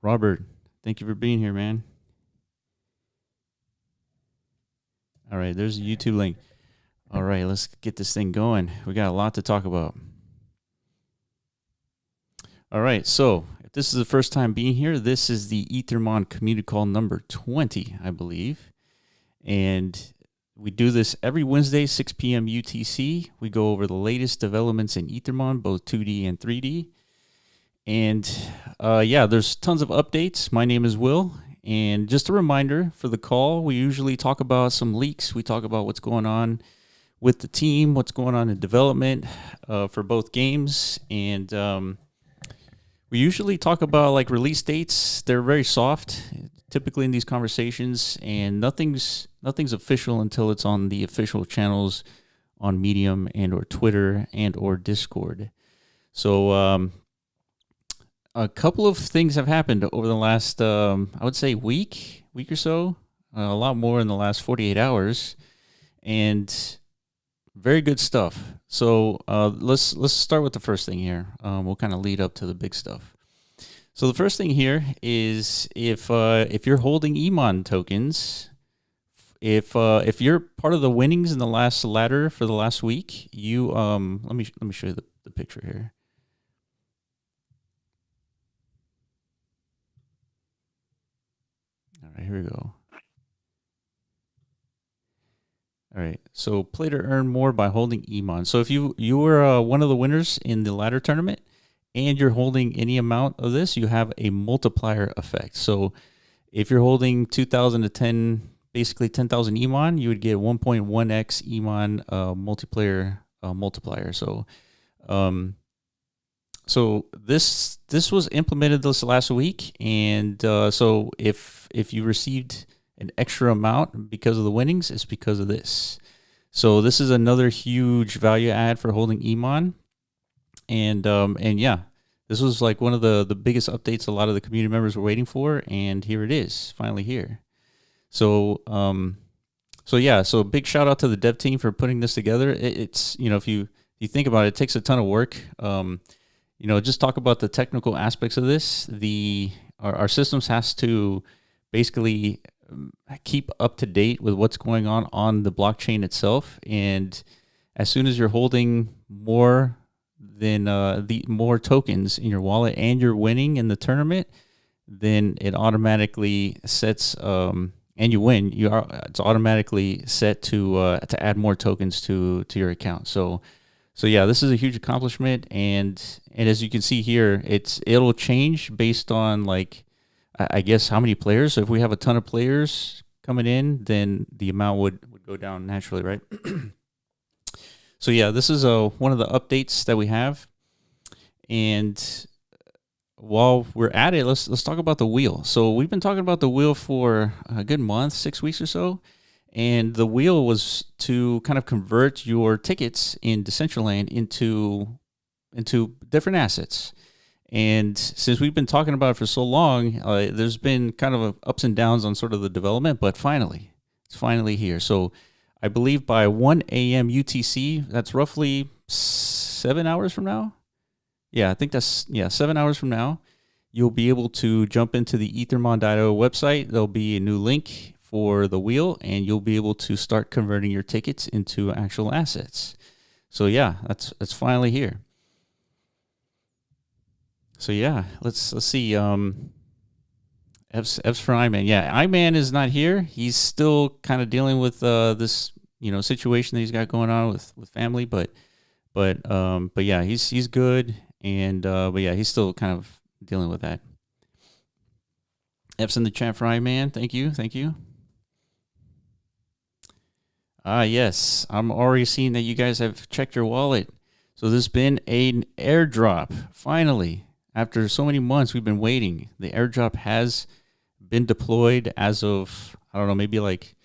Robert, thank you for being here, man. All right, there's a YouTube link. All right, let's get this thing going. We got a lot to talk about. All right, so if this is the first time being here, this is the Ethermon community call number 20, I believe. And we do this every Wednesday, 6 p.m. UTC. We go over the latest developments in Ethermon, both 2D and 3D. And yeah, there's tons of updates. My name is Will. And just a reminder for the call, we usually talk about some leaks. We talk about what's going on with the team, what's going on in development for both games. And we usually talk about like release dates. They're very soft, typically in these conversations, and nothing's official until it's on the official channels on Medium and or Twitter and or Discord. So a couple of things have happened over the last, I would say, week or so. A lot more in the last 48 hours, and very good stuff. So let's start with the first thing here. We'll kind of lead up to the big stuff. So the first thing here is if you're holding Emon tokens, if you're part of the winnings in the last ladder for the last week, you let me show you the picture here. All right, here we go. All right, so play to earn more by holding Emon. So if you were one of the winners in the ladder tournament and you're holding any amount of this, you have a multiplier effect. So if you're holding 2,000 to 10, basically 10,000 Emon, you would get 1.1x Emon multiplayer multiplier. So so this was implemented this last week, and so if you received an extra amount because of the winnings, it's because of this. So this is another huge value add for holding Emon, and yeah, this was like one of the biggest updates a lot of the community members were waiting for, and here it is, finally here. So so yeah, so big shout out to the dev team for putting this together. It's if you think about it, it takes a ton of work. Just talk about the technical aspects of this. Our systems has to basically keep up to date with what's going on the blockchain itself, and as soon as you're holding more than the more tokens in your wallet and you're winning in the tournament, then it automatically sets and you win. It's automatically set to add more tokens to your account. So yeah, this is a huge accomplishment, and as you can see here, it'll change based on like I guess how many players. So if we have a ton of players coming in, then the amount would go down naturally, right? So yeah, this is one of the updates that we have, and while we're at it, let's talk about the wheel. So we've been talking about the wheel for a good month, 6 weeks or so. And the wheel was to kind of convert your tickets in Decentraland into different assets. And since we've been talking about it for so long, there's been kind of ups and downs on sort of the development, but finally, it's finally here. So I believe by 1 a.m. UTC, that's roughly 7 hours from now. Yeah, I think that's 7 hours from now. You'll be able to jump into the Ethermon.io website. There'll be a new link for the wheel, and you'll be able to start converting your tickets into actual assets. So yeah, that's finally here. So yeah, let's see. F's for Iman. Yeah, Iman is not here. He's still kind of dealing with this situation that he's got going on with family, but yeah, he's good, and but yeah, he's still kind of dealing with that. F's in the chat for Iman. Thank you. Ah, yes. I'm already seeing that you guys have checked your wallet. So there's been an airdrop. Finally, after so many months, we've been waiting. The airdrop has been deployed as of, I don't know, maybe like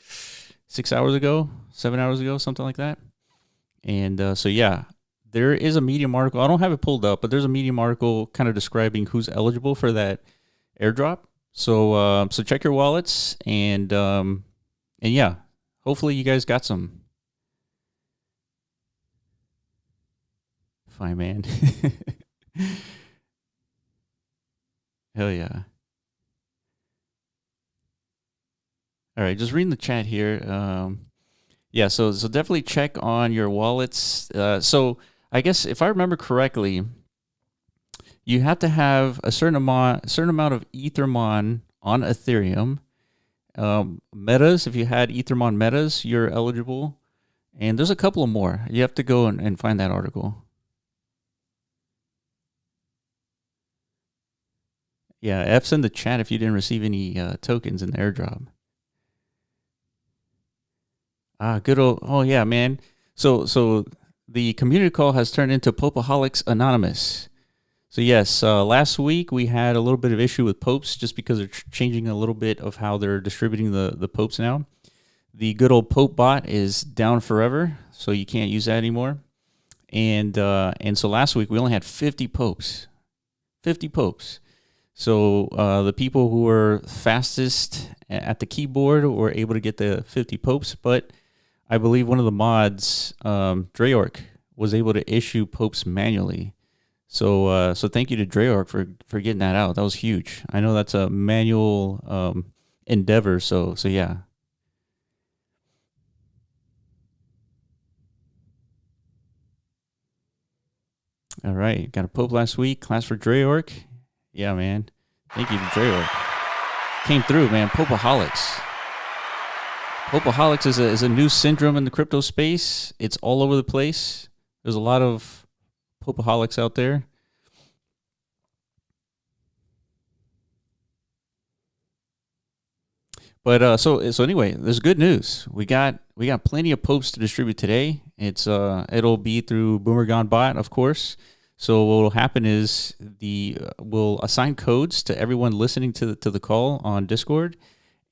6 hours ago, 7 hours ago, something like that. And so, yeah, there is a Medium article. I don't have it pulled up, but there's a Medium article kind of describing who's eligible for that airdrop. So so check your wallets, and yeah, hopefully you guys got some. Fine, man. Hell yeah. All right, just reading the chat here. Yeah, so definitely check on your wallets. So I guess if I remember correctly, you have to have a certain amount of Ethermon on Ethereum. Metas, if you had Ethermon metas, you're eligible. And there's a couple of more. You have to go and find that article. Yeah, F's in the chat if you didn't receive any tokens in the airdrop. Good old. Oh yeah, man. So the community call has turned into Popaholics Anonymous. So yes, last week we had a little bit of issue with popes just because they're changing a little bit of how they're distributing the popes now. The good old Pope bot is down forever, so you can't use that anymore. And so last week we only had 50 popes. 50 popes. So the people who were fastest at the keyboard were able to get the 50 popes, but I believe one of the mods, Dreyork, was able to issue popes manually. So thank you to Dreyork for getting that out. That was huge. I know that's a manual endeavor. So yeah. All right, got a pope last week. Class for Dreyork. Yeah, man. Thank you to Dreyork. Came through, man. Popaholics. Popaholics is a new syndrome in the crypto space. It's all over the place. There's a lot of Popaholics out there. But so anyway, there's good news. We got plenty of popes to distribute today. It'll be through Boomergon bot, of course. So what will happen is we'll assign codes to everyone listening to the call on Discord.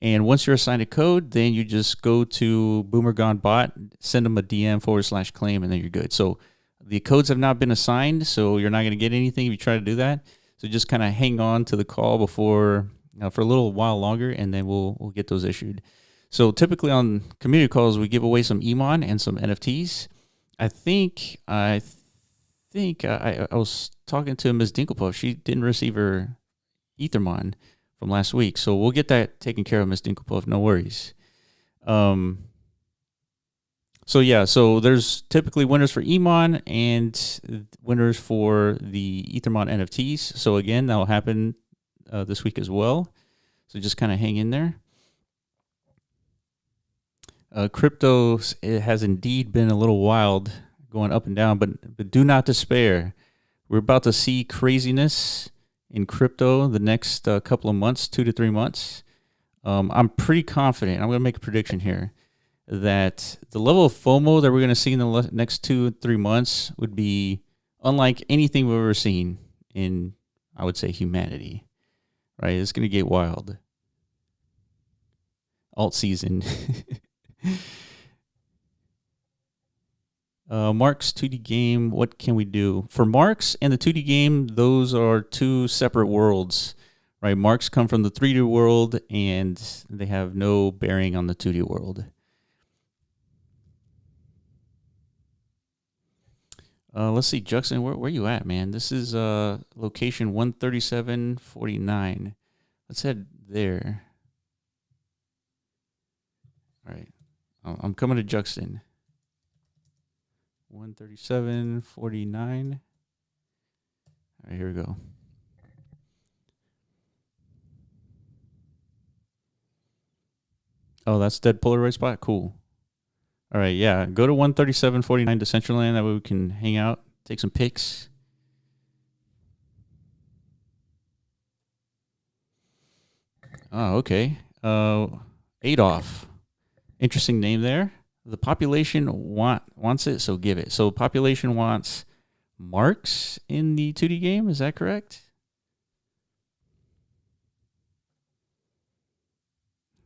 And once you're assigned a code, then you just go to Boomergon bot, send them a DM /claim, and then you're good. So the codes have not been assigned, so you're not going to get anything if you try to do that. So just kind of hang on to the call before for a little while longer, and then we'll get those issued. So typically on community calls, we give away some Emon and some NFTs. I was talking to Ms. Dinkelpuff. She didn't receive her Ethermon from last week, so we'll get that taken care of, Ms. Dinkelpuff. No worries. So there's typically winners for Emon and winners for the Ethermon NFTs. So again, that'll happen this week as well. So just kind of hang in there. Crypto, it has indeed been a little wild, going up and down, but do not despair. We're about to see craziness in crypto the next couple of months, 2 to 3 months. I'm pretty confident. I'm going to make a prediction here that the level of FOMO that we're going to see in the next 2 or 3 months would be unlike anything we've ever seen in, I would say, humanity. Right? It's going to get wild. Alt season. Mark's 2D game, what can we do? For Mark's and the 2D game, those are two separate worlds, right? Mark's come from the 3D world, and they have no bearing on the 2D world. Let's see, Juxon, where you at, man? This is location 13749. Let's head there. All right. I'm coming to Juxon. 13749. All right, here we go. Oh, that's dead Polaroid spot? Cool. All right, yeah. Go to 13749 Decentraland. That way we can hang out, take some pics. Oh, okay. Adolf. Interesting name there. The population wants it, so give it. So population wants Marks in the 2D game. Is that correct?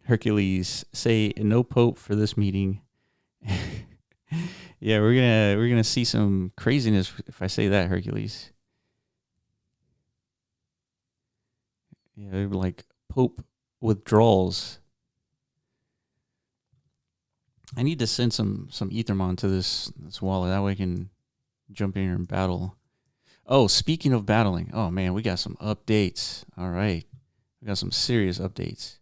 Hercules, say no pope for this meeting. Yeah, we're gonna see some craziness if I say that, Hercules. Yeah, they're like pope withdrawals. I need to send some Ethermon to this wallet. That way I can jump in here and battle. Oh, speaking of battling. Oh, man, we got some updates. All right. We got some serious updates.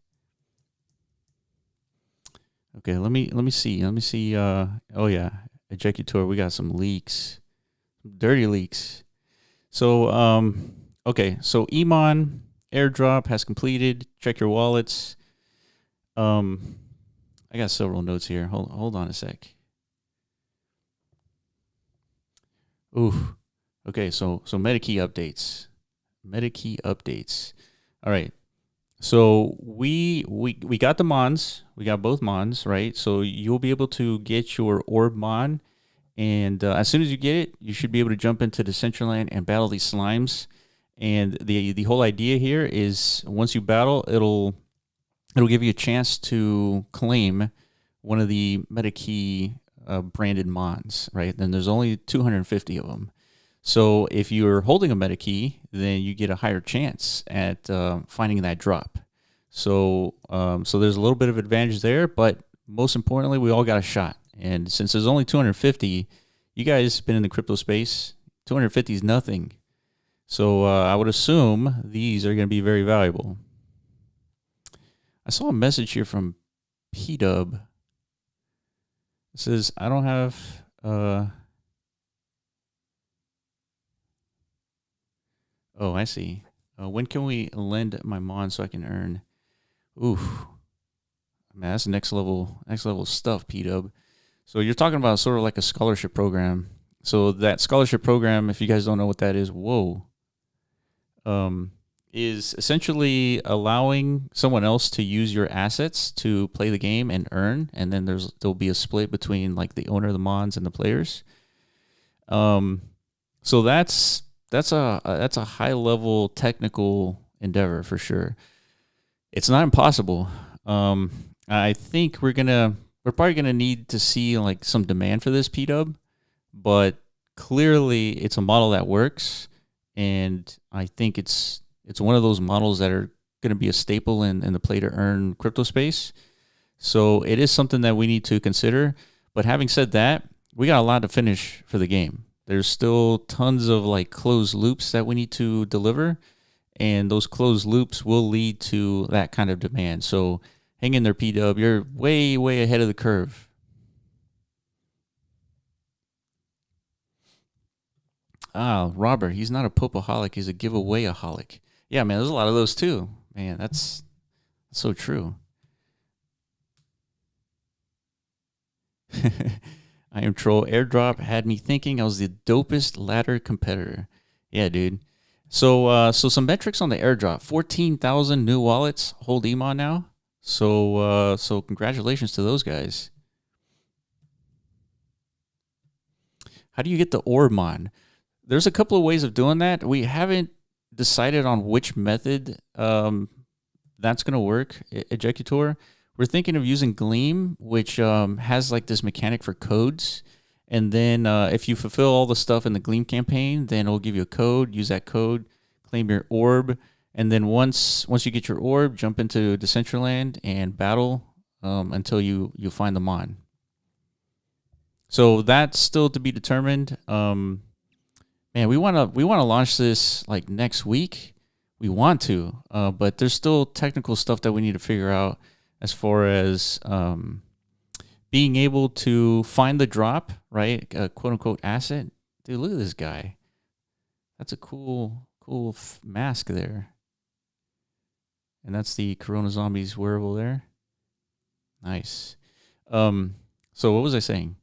Okay, let me see. Let me see. Oh yeah, Ejector. We got some leaks, dirty leaks. So okay. So Emon airdrop has completed. Check your wallets. Um, I got several notes here. Hold on a sec. Ooh. Okay. So MetaKey updates. MetaKey updates. All right. So we got the Mons. We got both Mons, right? So you'll be able to get your Orb Mon, and as soon as you get it, you should be able to jump into Decentraland and battle these slimes. And the whole idea here is once you battle, it'll give you a chance to claim one of the MetaKey branded Mons, right? Then there's only 250 of them. So if you're holding a meta key, then you get a higher chance at finding that drop. So there's a little bit of advantage there, but most importantly, we all got a shot. And since there's only 250, you guys been in the crypto space. 250 is nothing. So I would assume these are going to be very valuable. I saw a message here from P-Dub. It says, I don't have... Oh, I see. When can we lend my Mon so I can earn? Ooh, man, that's next level stuff, P-Dub. So you're talking about sort of like a scholarship program. So that scholarship program, if you guys don't know what that is, is essentially allowing someone else to use your assets to play the game and earn, and then there'll be a split between like the owner of the Mons and the players. So that's a high level technical endeavor for sure. It's not impossible. I think we're probably gonna need to see like some demand for this P-Dub, but clearly it's a model that works, and I think it's one of those models that are gonna be a staple in the play to earn crypto space. So it is something that we need to consider. But having said that, we got a lot to finish for the game. There's still tons of like closed loops that we need to deliver, and those closed loops will lead to that kind of demand. So hang in there, P-Dub. You're way, way ahead of the curve. Ah, Robert, he's not a popaholic. He's a giveaway-aholic. Yeah, man, there's a lot of those too. Man, that's so true. I am troll. Airdrop had me thinking I was the dopest ladder competitor. Yeah, dude. So some metrics on the airdrop. 14,000 new wallets hold EMON now. So congratulations to those guys. How do you get the Ormon? There's a couple of ways of doing that. We haven't decided on which method that's going to work. Ejector. We're thinking of using Gleam, which has like this mechanic for codes. And then if you fulfill all the stuff in the Gleam campaign, then it'll give you a code. Use that code, claim your orb, and then once you get your orb, jump into Decentraland and battle until you find the Mon. So that's still to be determined. Man, we wanna launch this like next week. We want to, but there's still technical stuff that we need to figure out as far as being able to find the drop, right? A quote unquote asset. Dude, look at this guy. That's a cool mask there. And that's the Corona Zombies wearable there. Nice. So what was I saying?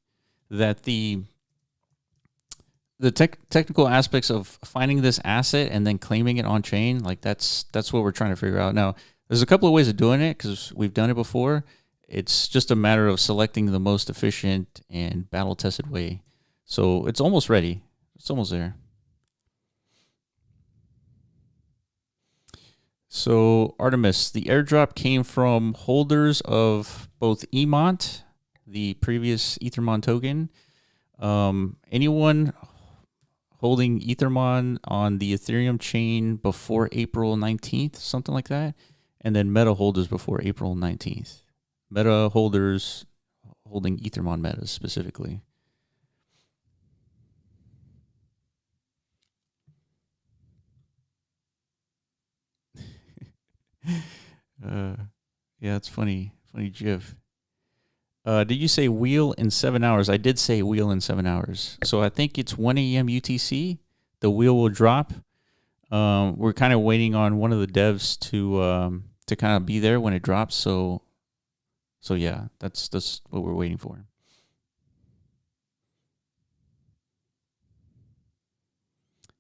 That the technical aspects of finding this asset and then claiming it on chain, like that's what we're trying to figure out. Now, there's a couple of ways of doing it because we've done it before. It's just a matter of selecting the most efficient and battle tested way. So it's almost ready. It's almost there. So Artemis, the airdrop came from holders of both Emont, the previous Ethermon token. Anyone holding Ethermon on the Ethereum chain before April 19th, something like that, and then meta holders before April 19th. Meta holders holding Ethermon metas specifically. uh, yeah, it's funny. Funny GIF. Did you say wheel in 7 hours? I did say wheel in 7 hours. So I think it's 1 a.m. UTC. The wheel will drop. We're kind of waiting on one of the devs to kind of be there when it drops. So yeah, that's what we're waiting for.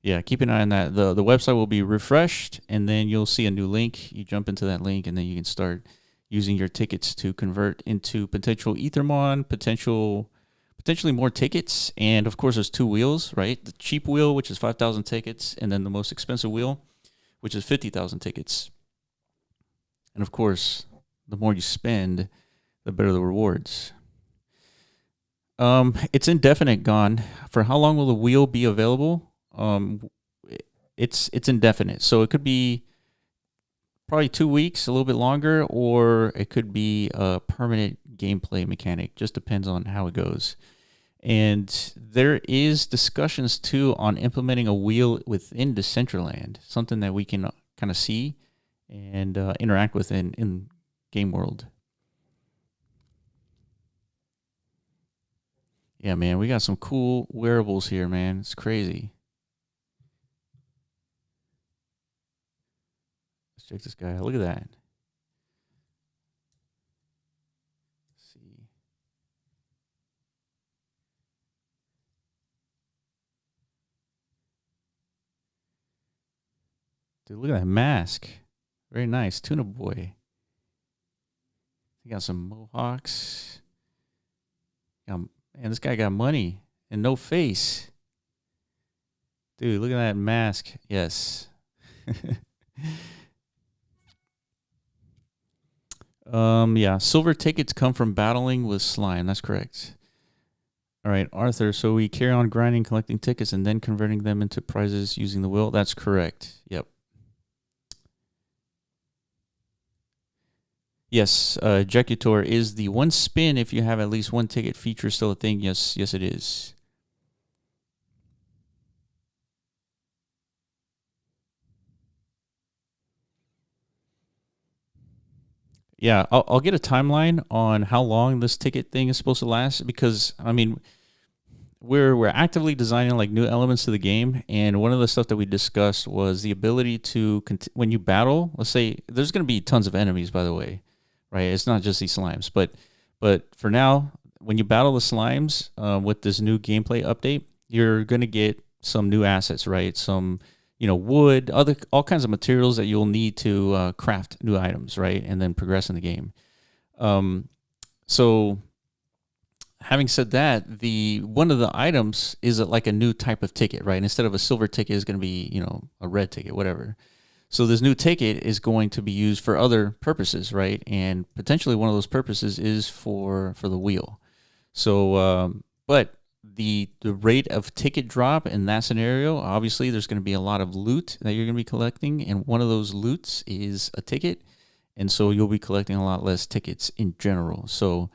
Yeah, keep an eye on that. The website will be refreshed, and then you'll see a new link. You jump into that link, and then you can start using your tickets to convert into potential Ethermon, potentially more tickets. And of course, there's two wheels, right? The cheap wheel, which is 5,000 tickets, and then the most expensive wheel, which is 50,000 tickets. And of course, the more you spend, the better the rewards. It's indefinite gone. For how long will the wheel be available? It's indefinite. So it could be probably 2 weeks, a little bit longer, or it could be a permanent gameplay mechanic. Just depends on how it goes. And there is discussions too on implementing a wheel within Decentraland, something that we can kind of see and interact with in game world. Yeah, man, we got some cool wearables here, man. It's crazy. Let's check this guy out. Look at that. Let's see. Dude, look at that mask. Very nice. Tuna Boy. He got some mohawks. And this guy got money and no face. Dude, look at that mask. Yes. Yeah, silver tickets come from battling with slime. That's correct. All right, Arthur. So we carry on grinding, collecting tickets, and then converting them into prizes using the wheel. That's correct. Yep. Yes, Ejecutor is the one spin if you have at least one ticket feature still a thing. Yes, it is. Yeah, I'll get a timeline on how long this ticket thing is supposed to last because I mean we're actively designing like new elements to the game, and one of the stuff that we discussed was the ability to when you battle. Let's say there's going to be tons of enemies, by the way, right? It's not just these slimes, but for now, when you battle the slimes with this new gameplay update, you're going to get some new assets, right? Some wood, all kinds of materials that you'll need to craft new items, right? And then progress in the game. So having said that, one of the items is like a new type of ticket, right? Instead of a silver ticket, is going to be a red ticket, whatever. So this new ticket is going to be used for other purposes, right? And potentially one of those purposes is for the wheel. So, but the rate of ticket drop in that scenario, obviously there's going to be a lot of loot that you're going to be collecting, and one of those loots is a ticket, and so you'll be collecting a lot less tickets in general. So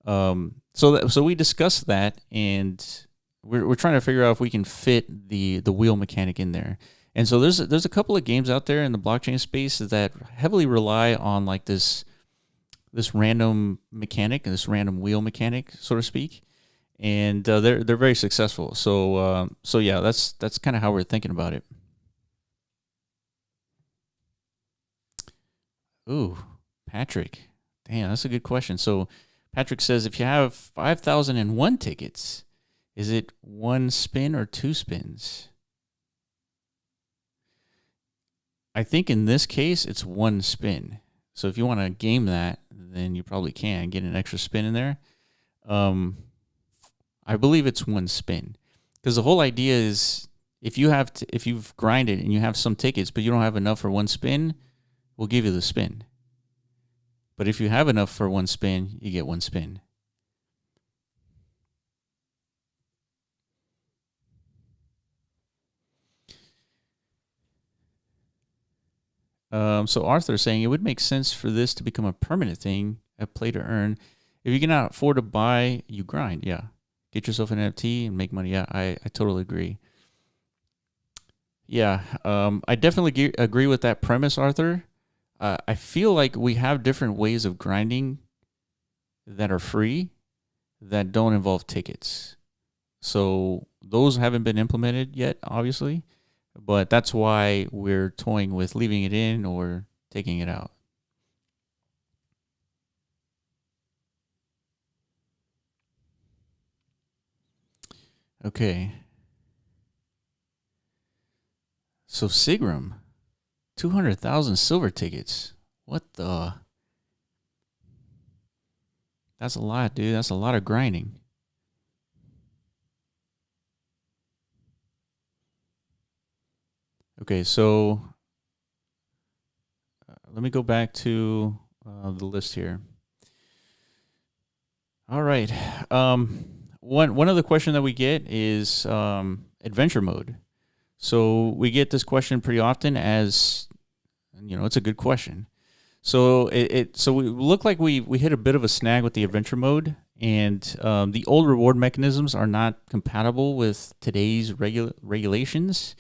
so we discussed that, and we're trying to figure out if we can fit the wheel mechanic in there. And so there's a couple of games out there in the blockchain space that heavily rely on like this random mechanic, this random wheel mechanic, so to speak. And they're very successful. So yeah, that's kind of how we're thinking about it. Ooh, Patrick, damn, that's a good question. So Patrick says, if you have 5,001 tickets, is it one spin or two spins? I think in this case it's one spin. So if you want to game that, then you probably can get an extra spin in there. I believe it's one spin, because the whole idea is if you've grinded and you have some tickets but you don't have enough for one spin, we'll give you the spin. But if you have enough for one spin, you get one spin. So Arthur's saying it would make sense for this to become a permanent thing, a play to earn. If you cannot afford to buy, you grind. Yeah. Get yourself an NFT and make money. Yeah, I totally agree. Yeah, I definitely agree with that premise, Arthur. I feel like we have different ways of grinding that are free, that don't involve tickets. So those haven't been implemented yet, obviously, but that's why we're toying with leaving it in or taking it out. Okay. So Sigram, 200,000 silver tickets. What the? That's a lot, dude. That's a lot of grinding. Okay, so let me go back to the list here. All right. One other question that we get is adventure mode. So we get this question pretty often, as it's a good question. So so we look like we hit a bit of a snag with the adventure mode, and the old reward mechanisms are not compatible with today's regulations.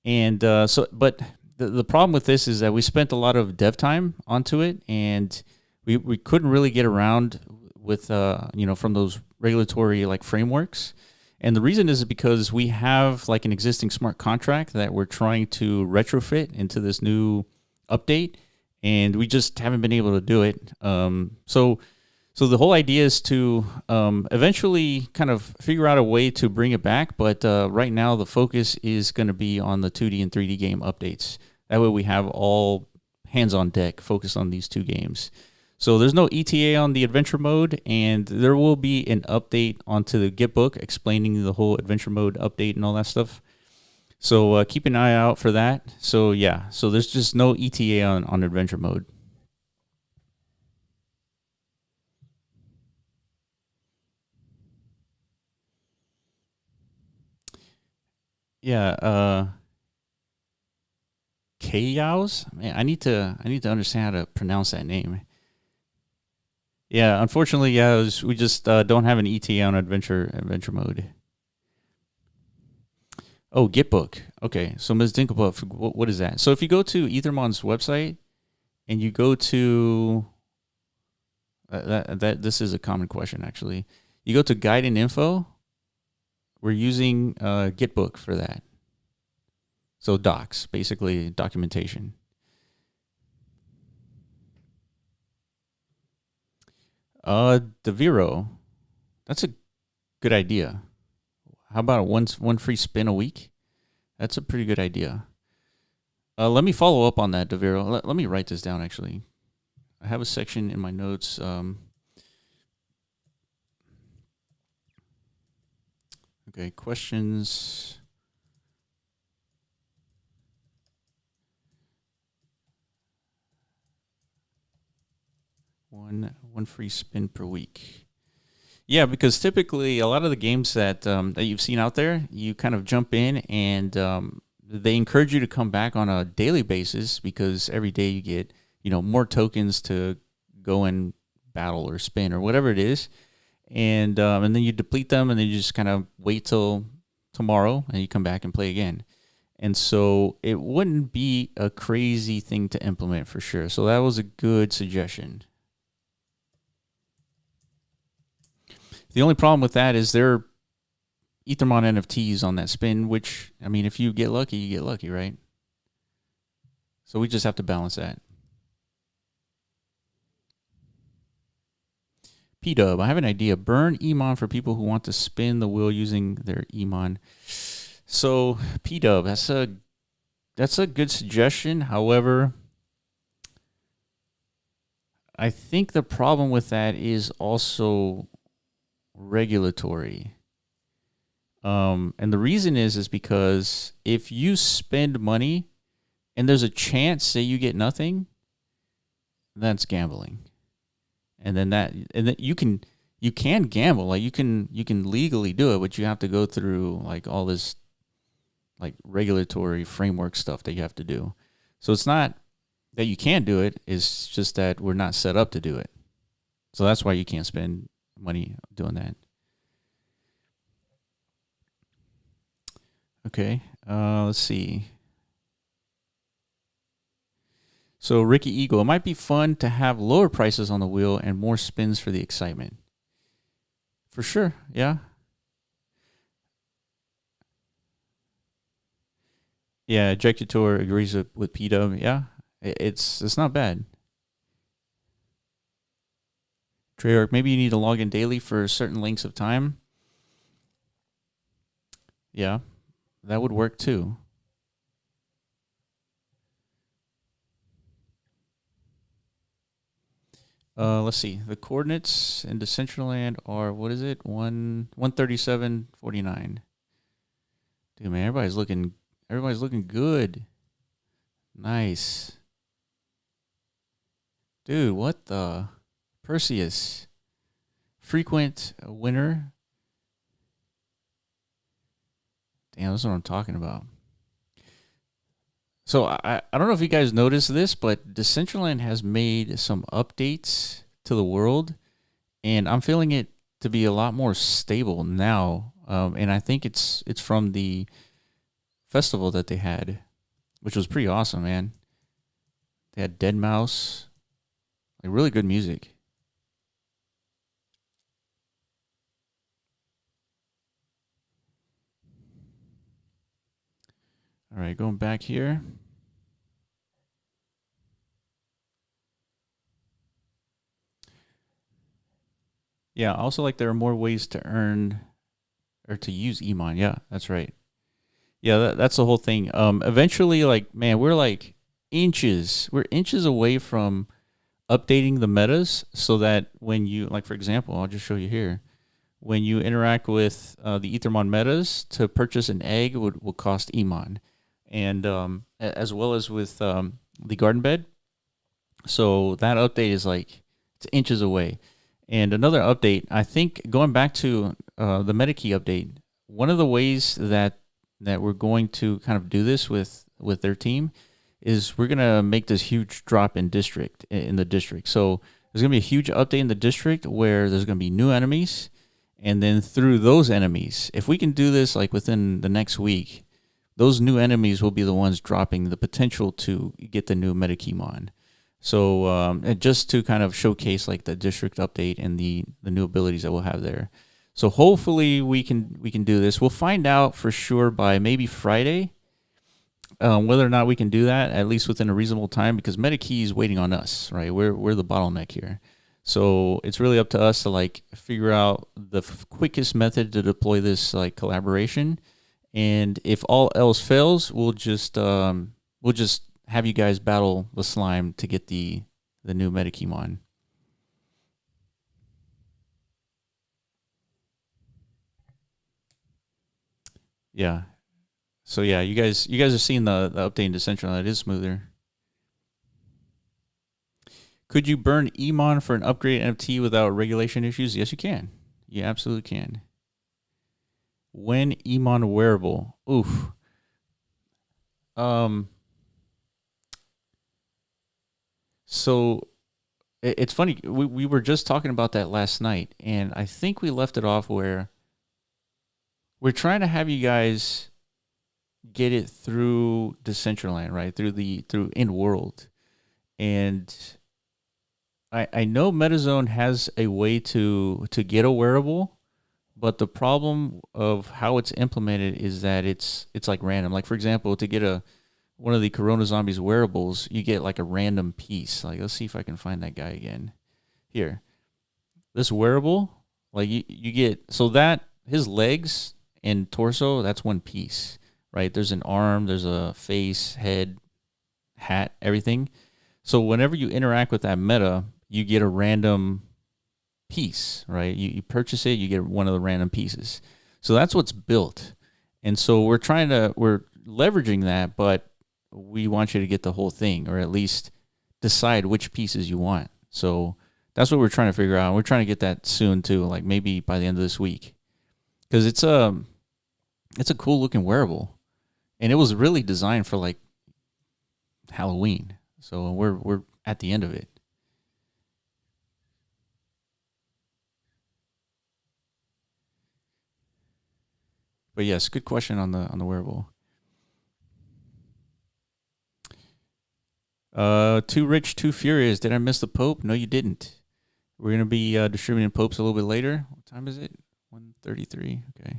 And but the problem with this is that we spent a lot of dev time onto it, and we couldn't really get around with from those regulatory like frameworks. And the reason is because we have like an existing smart contract that we're trying to retrofit into this new update, and we just haven't been able to do it. So the whole idea is to eventually kind of figure out a way to bring it back. But right now the focus is going to be on the 2D and 3D game updates. That way we have all hands on deck focused on these two games. So there's no ETA on the adventure mode, and there will be an update onto the Gitbook explaining the whole adventure mode update and all that stuff. So keep an eye out for that. So yeah, so there's just no ETA on adventure mode. Yeah, Chaos? Man, I need to understand how to pronounce that name. Yeah, unfortunately, yeah, we just don't have an ETA on adventure mode. Oh, Gitbook. Okay, so Ms. Dinkelbuff, what is that? So if you go to Ethermon's website and you go to that this is a common question actually. You go to guide and info. We're using Gitbook for that. So docs, basically documentation. DeViro, that's a good idea. How about one free spin a week? That's a pretty good idea. Let me follow up on that, DeViro. Let me write this down, actually. I have a section in my notes. Okay, questions. One free spin per week. Yeah, because typically a lot of the games that you've seen out there, you kind of jump in and they encourage you to come back on a daily basis because every day you get more tokens to go and battle or spin or whatever it is, and then you deplete them and then you just kind of wait till tomorrow and you come back and play again. And so it wouldn't be a crazy thing to implement for sure. So that was a good suggestion. The only problem with that is there are Ethermon NFTs on that spin, which, I mean, if you get lucky, you get lucky, right? So we just have to balance that. P-Dub, I have an idea. Burn Emon for people who want to spin the wheel using their Emon. So, P-Dub, that's a good suggestion. However, I think the problem with that is also regulatory. And the reason is because if you spend money and there's a chance that you get nothing, that's gambling. And then you can gamble, like you can legally do it, but you have to go through like all this like regulatory framework stuff that you have to do. So it's not that you can't do it, it's just that we're not set up to do it. So that's why you can't spend money doing that. Okay, let's see. So Ricky Eagle, it might be fun to have lower prices on the wheel and more spins for the excitement. For sure. Yeah. Yeah. Ejector agrees with PW. Yeah. It's not bad. Treyarch, maybe you need to log in daily for certain lengths of time. Yeah. That would work too. Let's see. The coordinates in Decentraland are what is it? 137.49. Dude, man, everybody's looking good. Nice. Dude, what the Perseus. Frequent winner. Damn, that's what I'm talking about. So I don't know if you guys noticed this, but Decentraland has made some updates to the world, and I'm feeling it to be a lot more stable now. And I think it's from the festival that they had, which was pretty awesome, man. They had Dead Mouse, like really good music. All right, going back here. Yeah, also like there are more ways to earn or to use Emon. Yeah, that's right. Yeah, that's the whole thing. Eventually, like man, we're inches away from updating the metas so that when you like, for example, I'll just show you here. When you interact with the Ethermon metas, to purchase an egg will cost Emon, and as well as with the garden bed. So that update is like it's inches away. And another update, I think, going back to the MetaKey update, one of the ways that we're going to kind of do this with their team is we're gonna make this huge drop in the district. So there's gonna be a huge update in the district where there's gonna be new enemies, and then through those enemies, if we can do this like within the next week, those new enemies will be the ones dropping the potential to get the new Metakemon. So and just to kind of showcase like the district update and the new abilities that we'll have there. So hopefully we can do this. We'll find out for sure by maybe Friday whether or not we can do that, at least within a reasonable time, because MetaKey is waiting on us, right? We're the bottleneck here. So it's really up to us to like figure out the quickest method to deploy this like collaboration. And if all else fails, we'll just have you guys battle the slime to get the new Metakemon. Yeah. So yeah, you guys are seeing the update in Decentraland. It is smoother. Could you burn Emon for an upgrade NFT without regulation issues? Yes, you can. You absolutely can. When Emon wearable? Oof. Um. So it's funny. We were just talking about that last night, and I think we left it off where we're trying to have you guys get it through Decentraland, right? Through in world, and I know MetaZone has a way to get a wearable, but the problem of how it's implemented is that it's like random. Like for example, to get a one of the Corona Zombies wearables, you get like a random piece. Like let's see if I can find that guy again. Here, this wearable, like you get so that his legs and torso, that's one piece, right? There's an arm, there's a face, head, hat, everything. So whenever you interact with that meta, you get a random piece, right? You purchase it, you get one of the random pieces. So that's what's built. And so we're leveraging that, but we want you to get the whole thing, or at least decide which pieces you want. So that's what we're trying to figure out. We're trying to get that soon too, like maybe by the end of this week, because it's a cool looking wearable, and it was really designed for like Halloween. So we're at the end of it. But yes, good question on the wearable. Too rich, too furious. Did I miss the Pope? No, you didn't. We're gonna be distributing Popes a little bit later. What time is it? 133. Okay.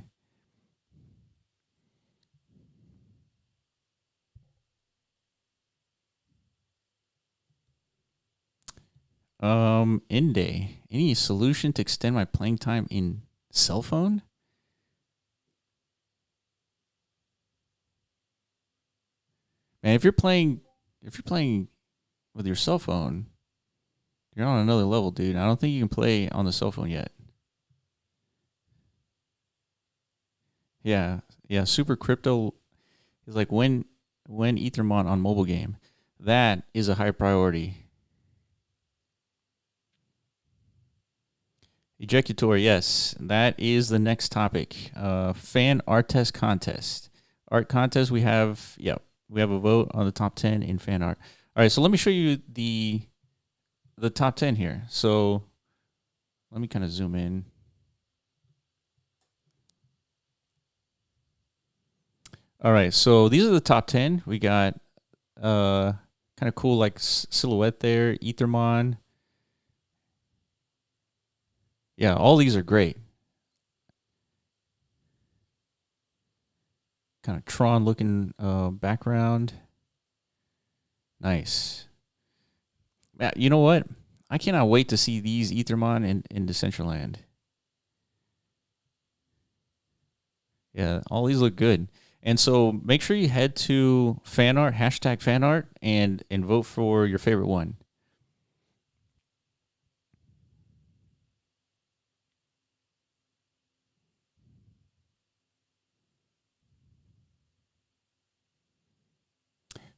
In day. Any solution to extend my playing time in cell phone? Man, if you're playing with your cell phone, you're on another level, dude. I don't think you can play on the cell phone yet. Yeah. Yeah, super crypto is like when Ethermon on mobile game. That is a high priority. Ejecutor, yes. That is the next topic. Fan art test contest. Art contest, we have a vote on the top 10 in fan art. All right, so let me show you the top 10 here. So let me kind of zoom in. All right, so these are the top 10. We got kind of cool like silhouette there, Ethermon. Yeah, all these are great. Kind of Tron looking background. Nice. You know what? I cannot wait to see these Ethermon in Decentraland. Yeah, all these look good. And so make sure you head to Fanart, hashtag Fanart, and vote for your favorite one.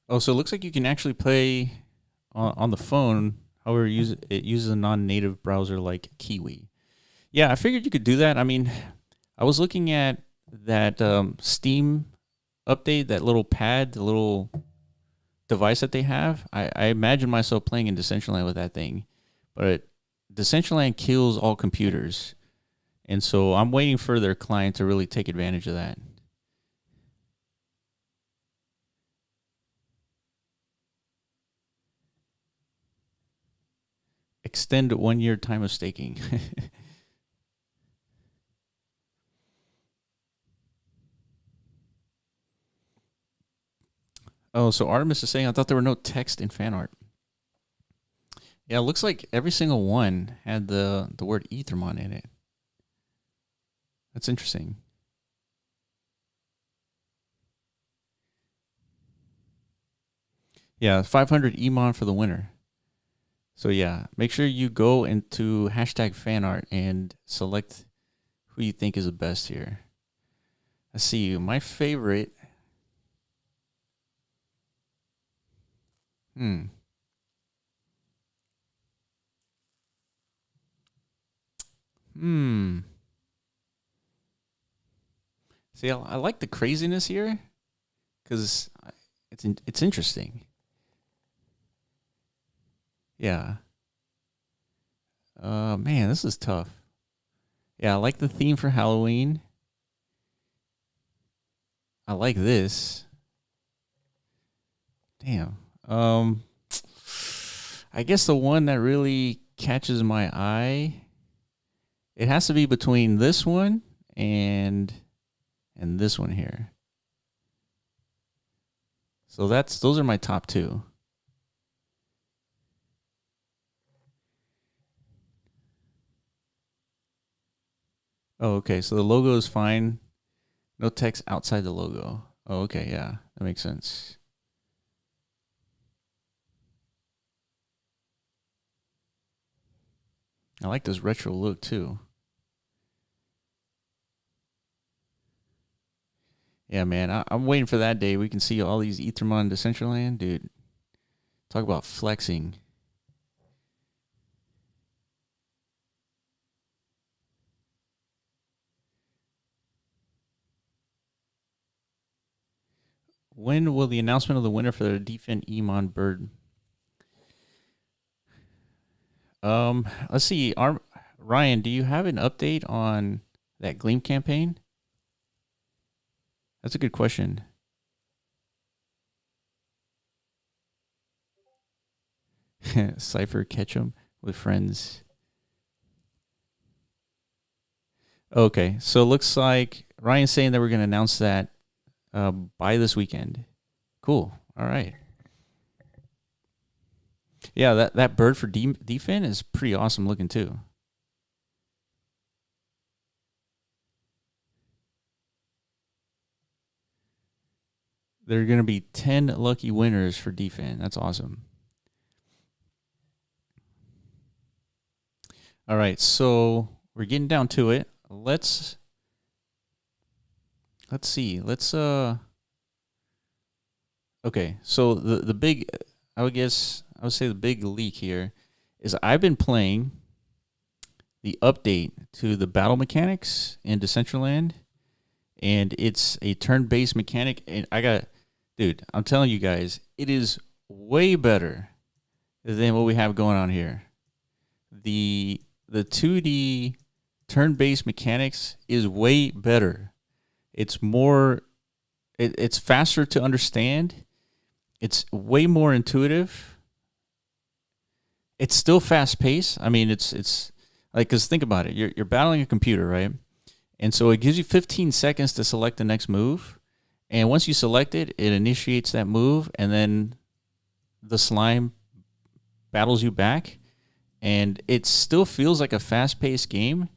Oh, so it looks like you can actually play on the phone. However, it uses a non-native browser like Kiwi. Yeah, I figured you could do that. I mean, I was looking at that Steam update, that little pad, the little device that they have. I imagine myself playing in Decentraland with that thing, but Decentraland kills all computers, and so I'm waiting for their client to really take advantage of that. Extend 1 year time of staking. Oh, so Artemis is saying I thought there were no text in fan art. Yeah, it looks like every single one had the word Ethermon in it. That's interesting. Yeah, 500 Emon for the winner. So yeah, make sure you go into hashtag fan art and select who you think is the best here. Let's see. My favorite. Hmm. Hmm. See, I like the craziness here because it's interesting. Yeah. Man, this is tough. Yeah, I like the theme for Halloween. I like this. Damn. I guess the one that really catches my eye, it has to be between this one and this one here. So those are my top two. Oh, okay. So the logo is fine. No text outside the logo. Oh, okay. Yeah, that makes sense. I like this retro look too. Yeah, man. I'm waiting for that day we can see all these Ethermon Decentraland, dude. Talk about flexing. When will the announcement of the winner for the Defend Emon Bird? Let's see. Ryan, do you have an update on that Gleam campaign? That's a good question. Cypher catch 'em with friends. Okay, so it looks like Ryan's saying that we're going to announce that by this weekend. Cool. All right. Yeah, that bird for defin is pretty awesome looking too. There are going to be 10 lucky winners for defin. That's awesome. All right, so we're getting down to it. Let's see. Okay, so the big, I would say the big leak here is I've been playing the update to the battle mechanics in Decentraland, and it's a turn-based mechanic. And dude, I'm telling you guys, it is way better than what we have going on here. The 2D turn-based mechanics is way better. It's more, it's faster to understand. It's way more intuitive. It's still fast paced. I mean, it's like, because think about it. You're battling a computer, right? And so it gives you 15 seconds to select the next move. And once you select it, it initiates that move, and then the slime battles you back. And it still feels like a fast paced game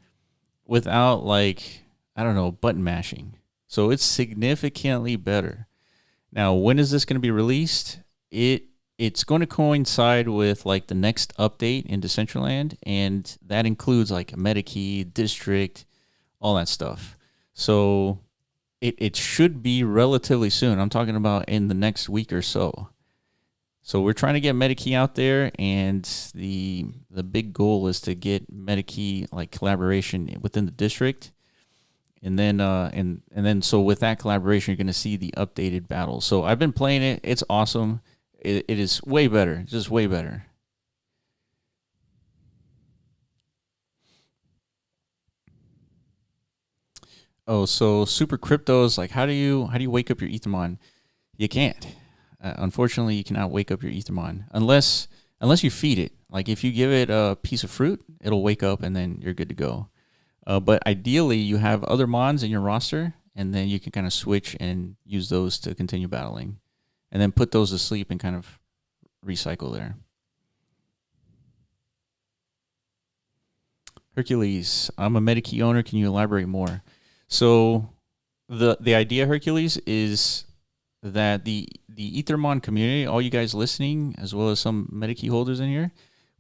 without, like, I don't know, button mashing. So it's significantly better. Now, when is this going to be released? It's going to coincide with like the next update in Decentraland, and that includes like a Metakey, District, all that stuff. So it should be relatively soon. I'm talking about in the next week or so. So we're trying to get Metakey out there, and the big goal is to get Metakey like collaboration within the district. And then and then so with that collaboration, you're going to see the updated battles. So I've been playing it. It's awesome. It is way better, just way better. Oh, so super cryptos, like how do you wake up your Ethermon? You can't. Unfortunately, you cannot wake up your Ethermon unless you feed it. Like if you give it a piece of fruit, it'll wake up and then you're good to go. But ideally, you have other Mons in your roster, and then you can kind of switch and use those to continue battling, and then put those to sleep and kind of recycle there. Hercules, I'm a Metakey owner. Can you elaborate more? So the idea, Hercules, is that the Ethermon community, all you guys listening, as well as some Metakey holders in here,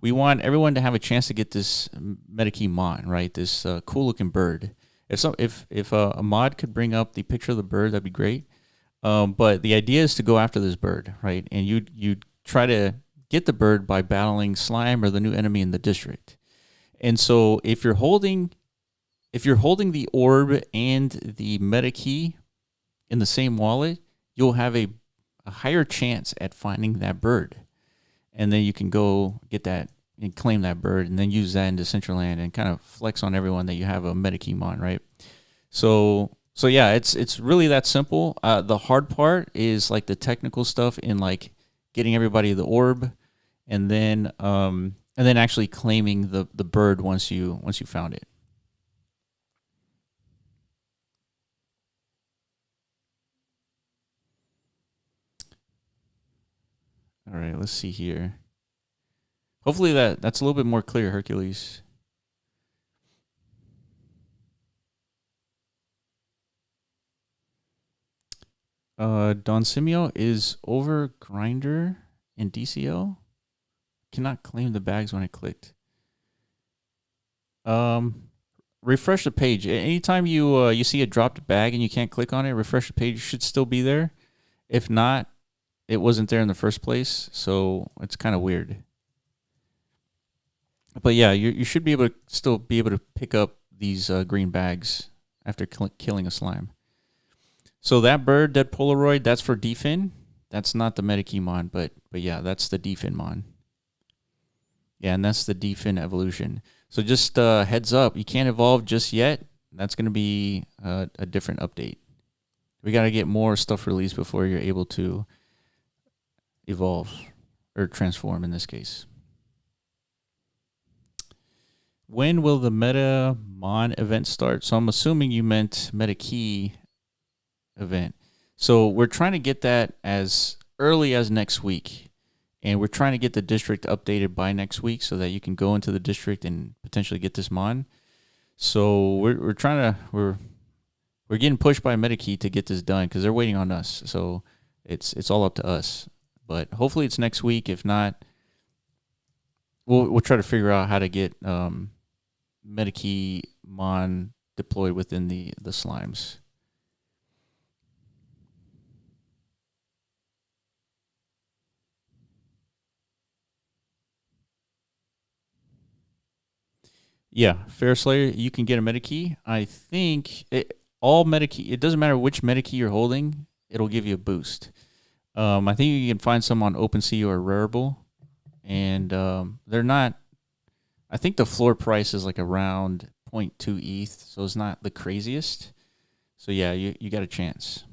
we want everyone to have a chance to get this Metakey Mon, right? This cool looking bird. If a mod could bring up the picture of the bird, that'd be great. But the idea is to go after this bird, right? And you try to get the bird by battling slime or the new enemy in the district. And so if you're holding the orb and the Metakey in the same wallet, you'll have a higher chance at finding that bird. And then you can go get that and claim that bird, and then use that in Decentraland and kind of flex on everyone that you have a Metakey Mon, right? So yeah, it's really that simple. The hard part is like the technical stuff in like getting everybody the orb, and then actually claiming the bird once you found it. All right, let's see here. Hopefully that's a little bit more clear, Hercules. Don Simio is over grinder in DCO. Cannot claim the bags when I clicked. Refresh the page. Anytime you see a dropped bag and you can't click on it, refresh the page. It should still be there. If not, it wasn't there in the first place, so it's kind of weird. But yeah, you should be able to still be able to pick up these green bags after killing a slime. So that bird, that Polaroid, that's for defin. That's not the Metakey Mon, but yeah, that's the defin Mon. Yeah, and that's the defin evolution. So just heads up, you can't evolve just yet. That's going to be a different update. We got to get more stuff released before you're able to evolve or transform in this case. when will the Meta Mon event start? So I'm assuming you meant Meta Key event. So we're trying to get that as early as next week. And we're trying to get the district updated by next week so that you can go into the district and potentially get this Mon. So we're getting pushed by MetaKey to get this done because they're waiting on us. So it's all up to us. But hopefully it's next week. If not, we'll try to figure out how to get MetaKey Mon deployed within the slimes. Yeah, Fair Slayer, you can get a MetaKey. I think all MetaKey, it doesn't matter which MetaKey you're holding, it'll give you a boost. I think you can find some on OpenSea or Rarible, and they're not. I think the floor price is like around 0.2 ETH, so it's not the craziest. So yeah, you got a chance.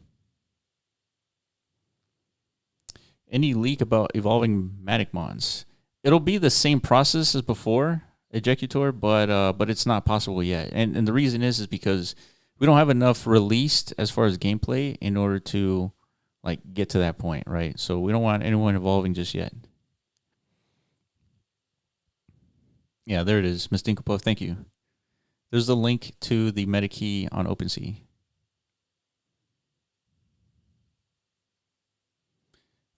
Any leak about evolving Matic Mons? It'll be the same process as before, Ejector, but it's not possible yet. And the reason is because we don't have enough released as far as gameplay in order to like get to that point, right? So we don't want anyone evolving just yet. Yeah, there it is, Miss Dinkelpuff. Thank you. There's the link to the MetaKey on OpenSea.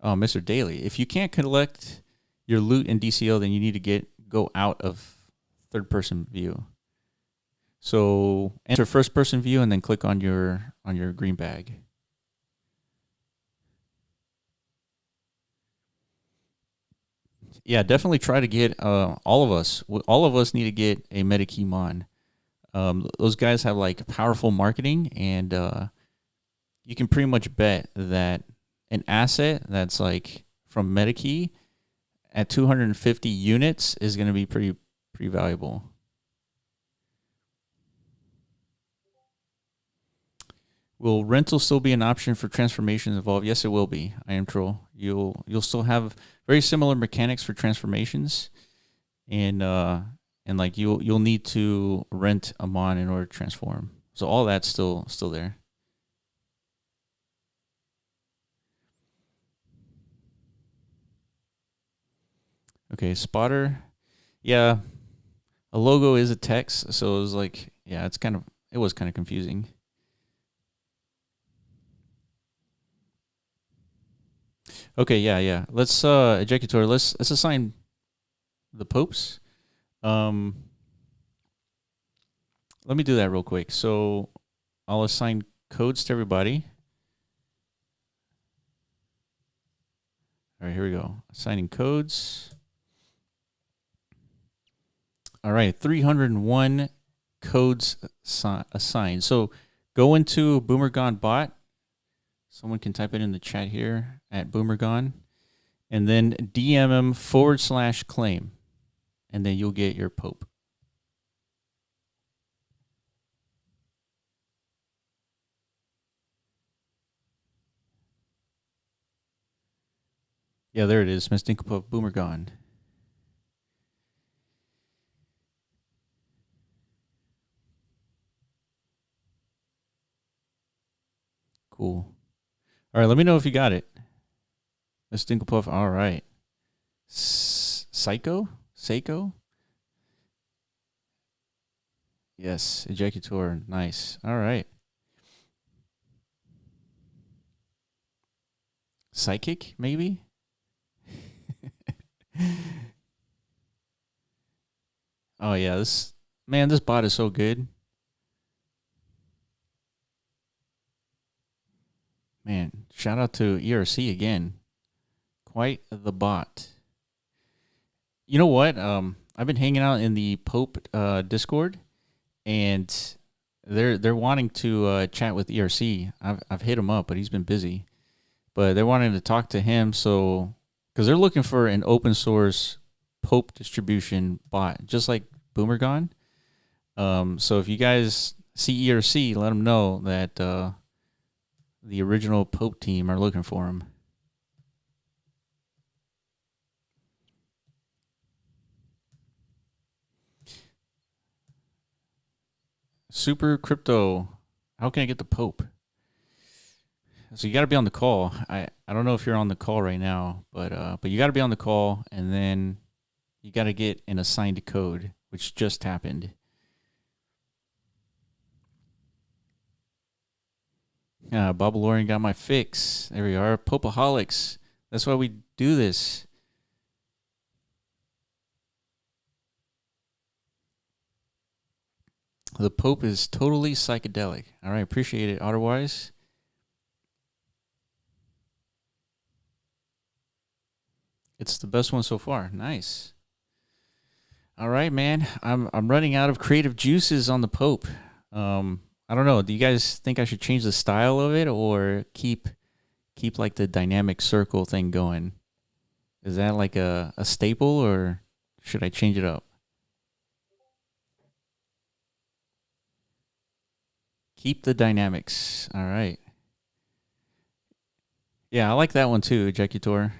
Oh, Mr. Daly, if you can't collect your loot in DCO, then you need to go out of third-person view. So enter first-person view and then click on your green bag. Yeah, definitely try to get all of us. All of us need to get a MetaKey Mon. Those guys have like powerful marketing, and you can pretty much bet that an asset that's like from MetaKey at 250 units is going to be pretty valuable. Will rental still be an option for transformations involved? Yes, it will be. I am troll. You'll still have very similar mechanics for transformations, and like you'll need to rent a mon in order to transform. So all that's still there. Okay, spotter. Yeah, a logo is a text, so it was like, yeah, it was kind of confusing. Okay, yeah. Let's Ejector, let's assign the popes. Let me do that real quick. So I'll assign codes to everybody. All right, here we go. Assigning codes. All right, 301 codes assigned. So go into Boomergon bot. Someone can type it in the chat here at Boomergon. And then DM him /claim. And then you'll get your Pope. Yeah, there it is. Miss Dinkelpuff Boomergon. Cool. All right, let me know if you got it. Miss Dinkelpuff, all right. Seiko? Yes, Ejector, nice. All right. Psychic, maybe? Oh, yeah, this bot is so good. Man, shout out to ERC again. Quite the bot. You know what? I've been hanging out in the Pope Discord, and they're wanting to chat with ERC. I've hit him up, but he's been busy. But they're wanting to talk to him, so because they're looking for an open source Pope distribution bot, just like Boomergon. So if you guys see ERC, let them know that the original Pope team are looking for him. Super Crypto. How can I get the Pope? So you got to be on the call. I don't know if you're on the call right now, but you got to be on the call, and then you got to get an assigned code, which just happened. Bob Lorian got my fix. There we are. Popeaholics. That's why we do this. The Pope is totally psychedelic. All right, appreciate it. Otherwise, it's the best one so far. Nice. All right, man. I'm running out of creative juices on the Pope. I don't know. Do you guys think I should change the style of it or keep like the dynamic circle thing going? Is that like a staple or should I change it up? Keep the dynamics. All right. Yeah, I like that one too, Ejecutor.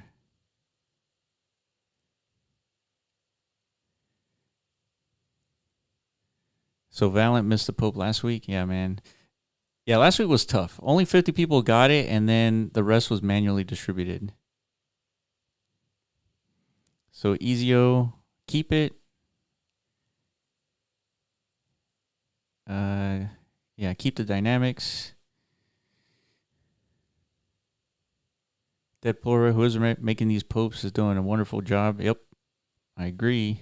So Valent missed the Pope last week. Yeah, man. Yeah, last week was tough. Only 50 people got it, and then the rest was manually distributed. So Ezio, keep it. Yeah, keep the dynamics. Deadplorer, whoever's making these popes is doing a wonderful job. Yep, I agree.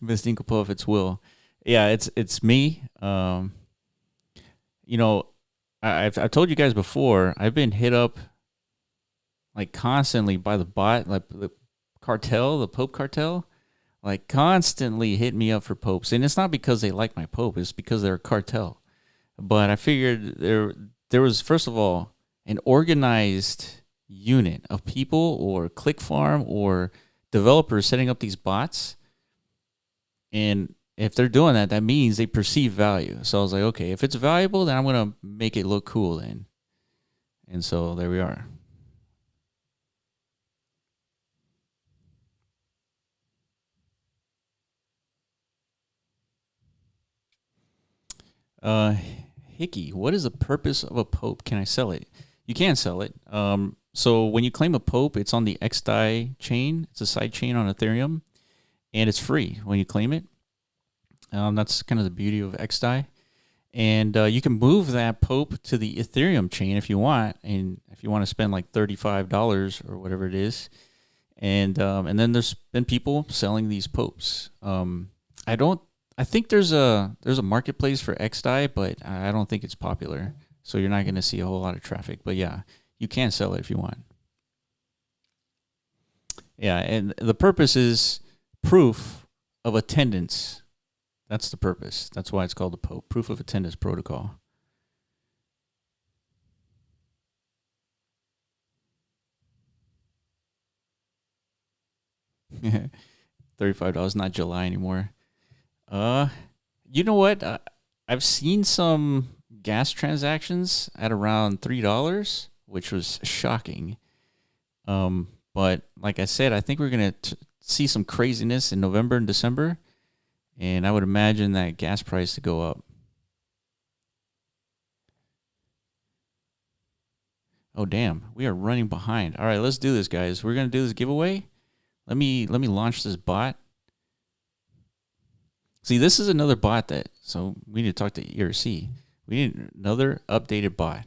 Miss Dinkelpo, if it's Will. Yeah, it's me. You know, I've told you guys before. I've been hit up like constantly by the bot, like the cartel, the Pope cartel, like constantly hit me up for popes, and it's not because they like my pope; it's because they're a cartel. But I figured there was first of all an organized unit of people or click farm or developers setting up these bots, and if they're doing that, that means they perceive value. So I was like, okay, if it's valuable, then I'm gonna make it look cool then. And so there we are. Uh, Hickey, what is the purpose of a pope? Can I sell it? You can sell it. So when you claim a pope, it's on the XDAI chain. It's a side chain on Ethereum, and it's free when you claim it. That's kind of the beauty of XDAI. And you can move that pope to the Ethereum chain if you want, and if you want to spend like $35 or whatever it is, and then there's been people selling these popes. I don't. I think there's a marketplace for XDAI, but I don't think it's popular, so you're not going to see a whole lot of traffic. But yeah, you can sell it if you want. Yeah, and the purpose is proof of attendance. That's the purpose. That's why it's called the Pope Proof of Attendance Protocol. $35, not July anymore. Uh, you know what? I've seen some gas transactions at around $3, which was shocking. But like I said, I think we're gonna see some craziness in November and December, and I would imagine that gas price to go up. Oh damn, we are running behind. All right, let's do this, guys. We're gonna do this giveaway. Let me launch this bot. See, this is another bot that so we need to talk to ERC. We need another updated bot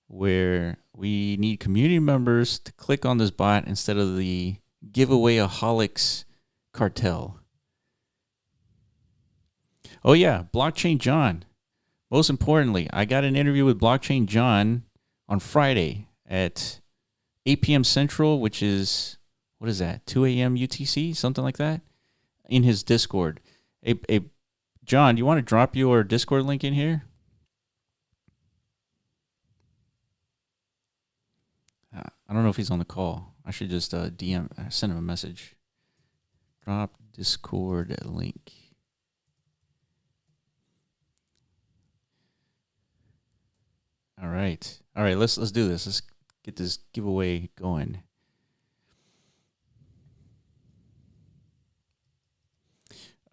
where we need community members to click on this bot instead of the giveaway-aholics cartel. Oh yeah, Blockchain John. Most importantly, I got an interview with Blockchain John on Friday at 8 p.m. Central, which is, what is that, 2 a.m. UTC, something like that, in his Discord. Hey, John, do you want to drop your Discord link in here? I don't know if he's on the call. I should just send him a message. Drop Discord link. All right. Let's do this. Let's get this giveaway going.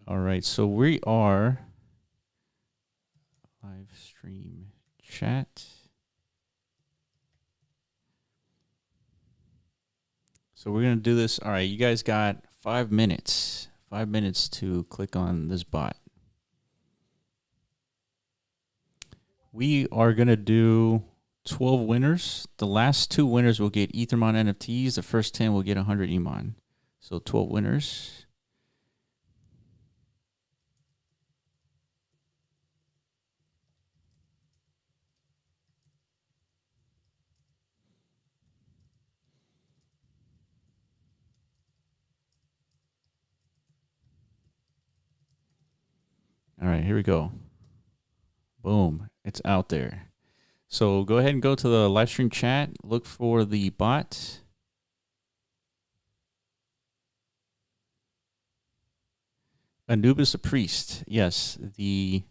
All right, so we are live stream chat. So we're going to do this. All right, you guys got 5 minutes. 5 minutes to click on this bot. We are going to do 12 winners. The last 2 winners will get Ethermon NFTs. The first 10 will get 100 Emon. So 12 winners. All right, here we go. Boom. It's out there. So go ahead and go to the live stream chat. Look for the bot. Anubis a priest. Yes, the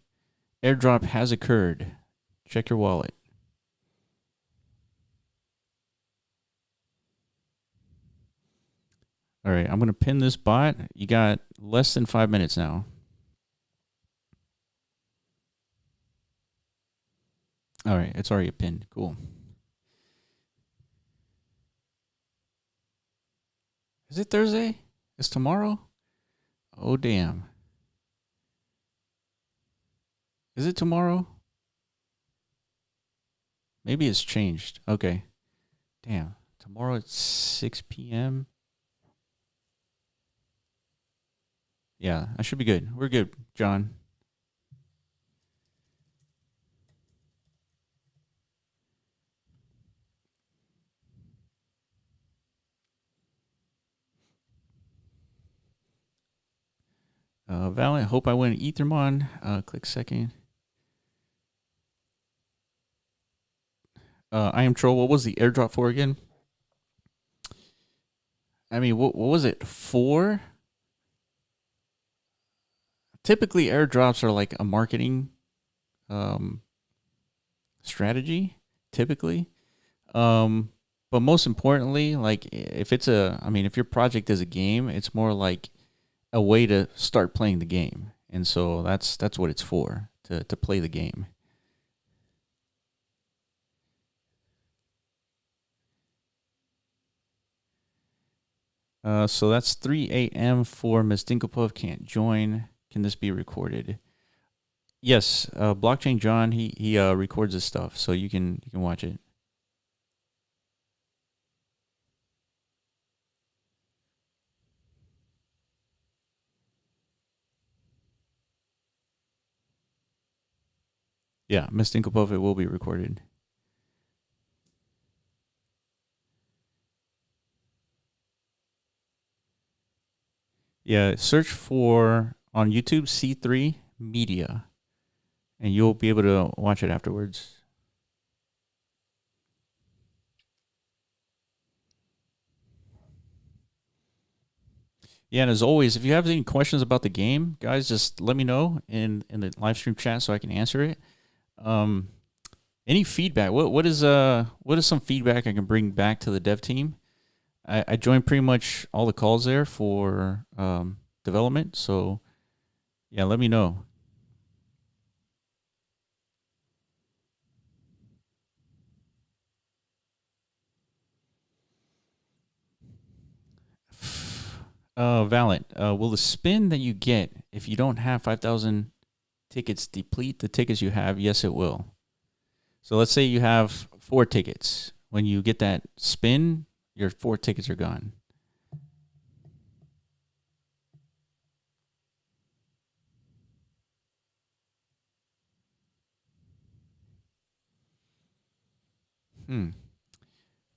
airdrop has occurred. Check your wallet. All right, I'm going to pin this bot. You got less than 5 minutes now. All right, it's already pinned. Cool. Is it Thursday? It's tomorrow? Oh, damn. Is it tomorrow? Maybe it's changed. Okay. Damn. Tomorrow at 6 p.m. Yeah, I should be good. We're good, John. Valiant, hope I win Ethermon. Click second. I am troll. What was the airdrop for again? I mean, what was it for? Typically, airdrops are like a marketing strategy. Typically, but most importantly, like if it's if your project is a game, it's more like a way to start playing the game, and so that's what it's for, to play the game. So that's 3 a.m. for Ms. Dinkelpuff can't join. Can this be recorded? Yes, Blockchain John, he records his stuff, so you can watch it. Yeah, Ms. Dinkelpuff, it will be recorded. Yeah, search for on YouTube C3 Media, and you'll be able to watch it afterwards. Yeah, and as always, if you have any questions about the game, guys, just let me know in the live stream chat so I can answer it. Any feedback? What is some feedback I can bring back to the dev team? I joined pretty much all the calls there for development, so yeah, let me know. Valiant, will the spin that you get if you don't have 5,000 tickets deplete the tickets you have? Yes, it will. So let's say you have 4 tickets. When you get that spin, your 4 tickets are gone.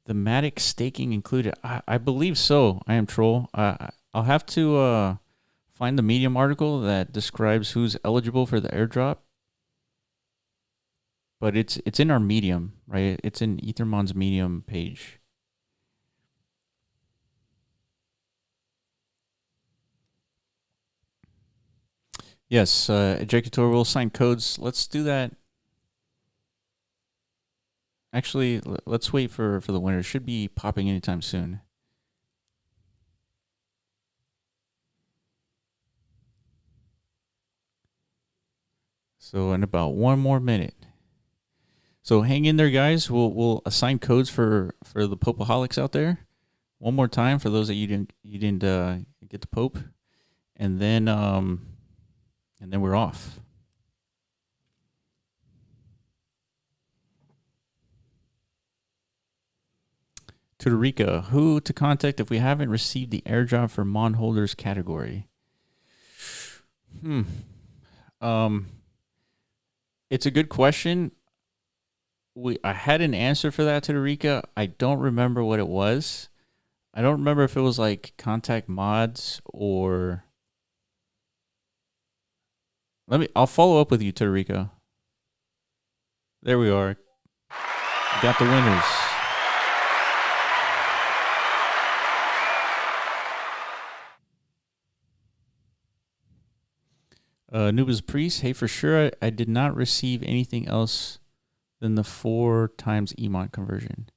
Thematic staking included. I believe so. I am troll. I'll have to find the Medium article that describes who's eligible for the airdrop. But it's in our Medium, right? It's in Ethermon's Medium page. Yes, Ejecutor will sign codes. Let's do that. Actually, let's wait for the winner. It should be popping anytime soon. So in about 1 more minute. So hang in there, guys. We'll assign codes for the Popeaholics out there. One more time for those that you didn't get the Pope, and then we're off. Tutorica, who to contact if we haven't received the airdrop for Mon holders category? It's a good question. I had an answer for that, Tutorica. I don't remember what it was. I don't remember if it was like contact mods or. I'll follow up with you, Tutorica. There we are. Got the winners. Nubis Priest, hey, for sure, I did not receive anything else than the 4 times Emont conversion.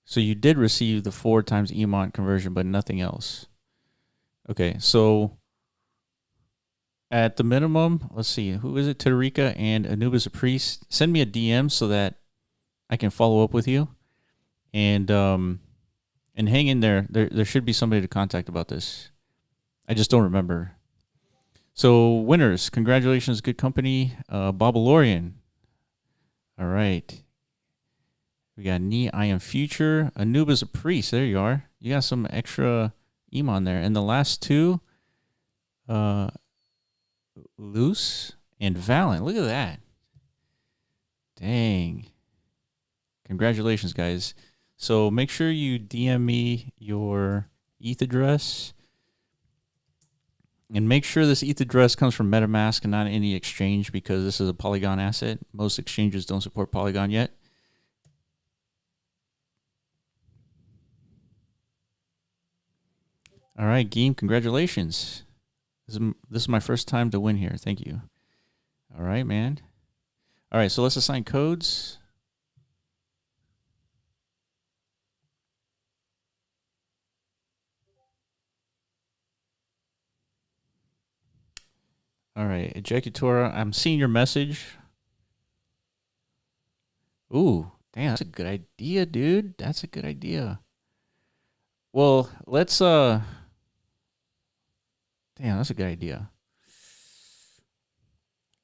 So you did receive the 4 times Emont conversion, but nothing else. Okay, so at the minimum, let's see, who is it? Tutorica and Anubis Priest. Send me a DM so that I can follow up with you. And hang in there. There should be somebody to contact about this. I just don't remember. So winners, congratulations, good company. Bobalorian. All right. We got Knee, I Am Future. Anubis a Priest. There you are. You got some extra Emon there. And the last 2, Loose and Valiant. Look at that. Dang. Congratulations, guys. So make sure you DM me your ETH address. And make sure this ETH address comes from MetaMask and not any exchange, because this is a Polygon asset. Most exchanges don't support Polygon yet. All right, Geem, congratulations. This is my first time to win here. Thank you. All right, man. All right, so let's assign codes. All right, Ejecutora, I'm seeing your message. Ooh, damn, that's a good idea, dude. That's a good idea. Well, let's damn, that's a good idea.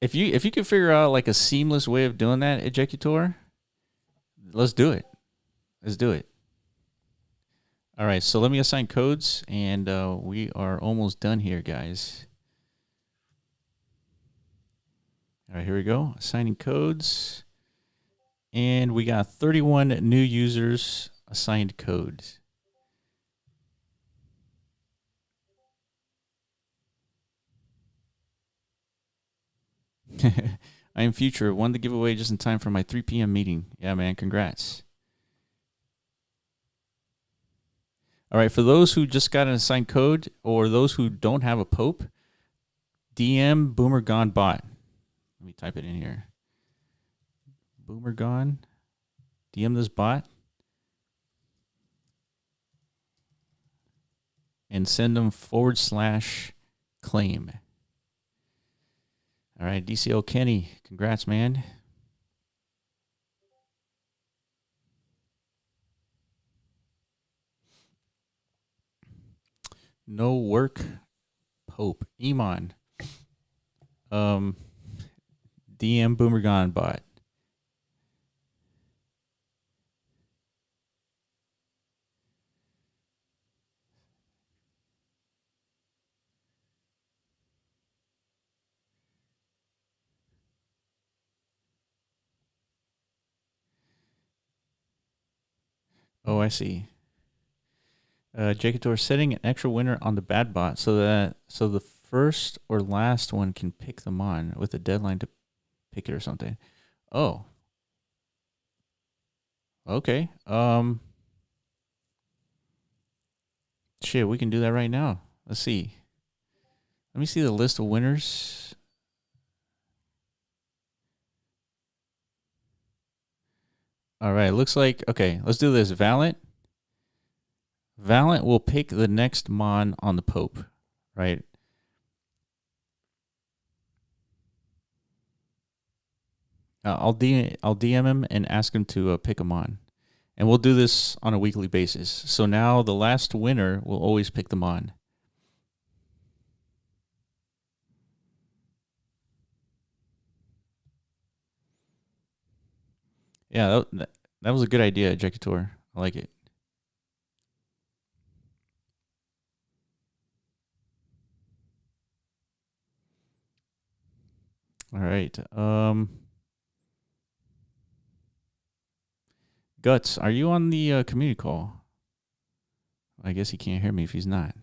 If you could figure out like a seamless way of doing that, Ejecutor, let's do it. Let's do it. All right, so let me assign codes, and we are almost done here, guys. All right, here we go. Assigning codes. And we got 31 new users assigned codes. I Am Future. Won the giveaway just in time for my 3 p.m. meeting. Yeah, man. Congrats. All right, for those who just got an assigned code, or those who don't have a Pope, DM Boomer Gone Bot. Let me type it in here. Boomer Gone. DM this bot. And send them /claim. All right, DCL Kenny. Congrats, man. No work. Pope. Emon. DM Boomer Gone Bot. Oh, I see. Jacator setting an extra winner on the bad bot so the first or last one can pick them on with a deadline to pick it or something. Oh. Okay. Shit, we can do that right now. Let's see. Let me see the list of winners. All right, looks like, okay, let's do this. Valiant will pick the next Mon on the Pope, right? I'll DM him and ask him to pick him on. And we'll do this on a weekly basis. So now the last winner will always pick them on. Yeah, that was a good idea, Ejector. I like it. All right. Guts, are you on the community call? I guess he can't hear me if he's not.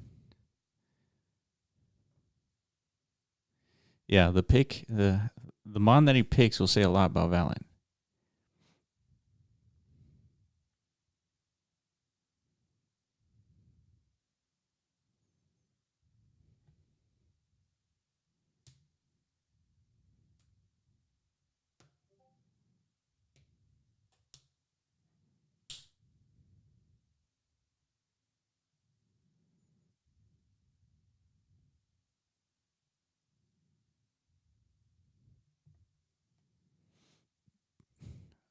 Yeah, the mon that he picks will say a lot about Valent.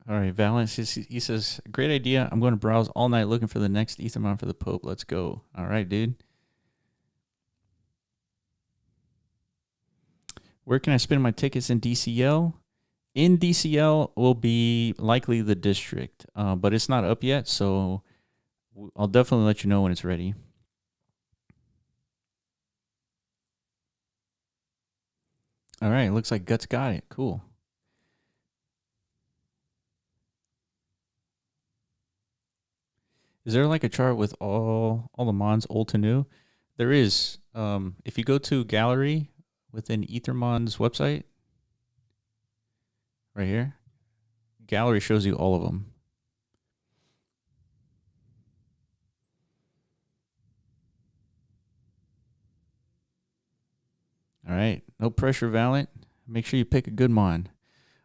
All right, Valent, he says, great idea. I'm going to browse all night looking for the next Ethermon for the Pope. Let's go. All right, dude. Where can I spend my tickets in DCL? In DCL will be likely the district, but it's not up yet, so I'll definitely let you know when it's ready. All right, looks like Guts got it. Cool. Is there like a chart with all the mons old to new? There is. If you go to gallery within Ethermon's website, right here, gallery shows you all of them. All right, no pressure, Valent. Make sure you pick a good mon.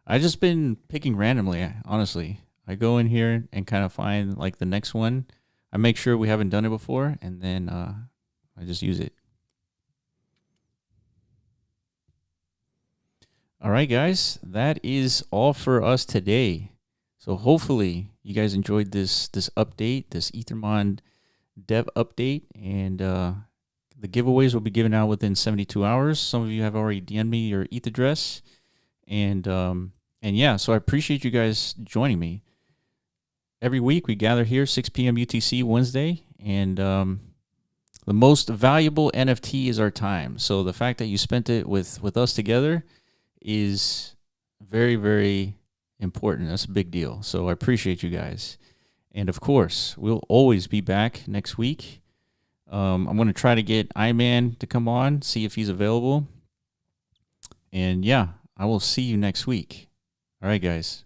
I just been picking randomly, honestly. I go in here and kind of find like the next one. I make sure we haven't done it before, and then I just use it. All right, guys, that is all for us today. So hopefully you guys enjoyed this update, this Ethermon dev update, and the giveaways will be given out within 72 hours. Some of you have already DM'd me your ETH address, and yeah, so I appreciate you guys joining me. Every week we gather here 6 p.m. UTC Wednesday, and the most valuable NFT is our time. So the fact that you spent it with us together is very, very important. That's a big deal. So I appreciate you guys. And of course, we'll always be back next week. I'm going to try to get Iman to come on, see if he's available. And yeah, I will see you next week. All right, guys.